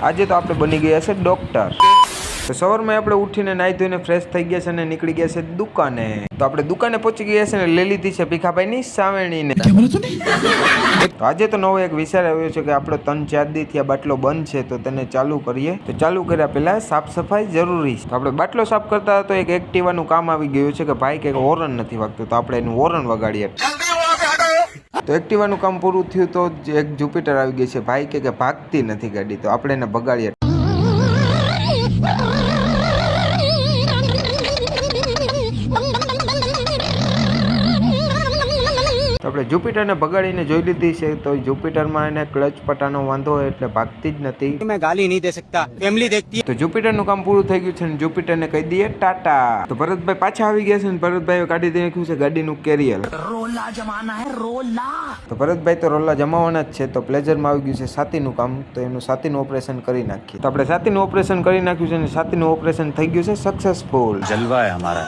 આજે તો આપણે બની ગયા છે ડોક્ટર। તો સવારમાં આપણે ઉઠીને નાહી ધોઈને ફ્રેશ થઈ ગયા છે અને નીકળી ગયા છે દુકાને। તો આપણે દુકાને પહોંચી ગયા છે ને લઈ લીધી છે ભીખાભાઈની સાવેણીને। તો આજે તો નવો એક વિચાર આવ્યો છે કે આપણે 3-4 દીથી આ બાટલો બંધ છે તો તેને ચાલુ કરીએ। તો ચાલુ કર્યા પહેલા સાફ સફાઈ જરૂરી છે। તો આપણે બાટલો સાફ કરતા તો એક એક્ટિવાનું કામ આવી ગયું છે કે ભાઈ કે હોર્ન નથી વાગતું, તો આપણે એનું હોર્ન વગાડીએ। તો એક્ટિવાનું કામ પૂરું થયું તો એક જુપિટર આવી ગઈ છે ભાઈ કે ભાગતી નથી ગાડી, તો આપણે એને ભગાડીએ। તો આપણે જુપિટરને ભગાડીને જોઈ લીધી છે તો જુપિટરમાં એને ક્લચ પટાનો વાંધો હોય એટલે ભાગતી જ નથી। मैं गाली नहीं दे सकता, फैमिली देखती है। તો જુપિટરનું કામ પૂરું થઈ ગયું છે ને જુપિટરને કહી દઈએ ટાટા। તો ભરતભાઈ પાછા આવી ગયા છે ને ભરતભાઈ કાઢી દઈ નાખ્યું છે ગાડીનું કેરિયર। रोला जमाना है रोला। તો ભરતભાઈ તો રોલા જમાવાના જ છે। તો પ્લેઝરમાં આવી ગયું છે છાતીનું કામ, તો એનું છાતીનું ઓપરેશન કરી નાખીએ। તો આપણે છાતીનું ઓપરેશન કરી નાખ્યું છે અને છાતીનું ઓપરેશન થઈ ગયું છે સક્સેસફુલ। जलवा है हमारा।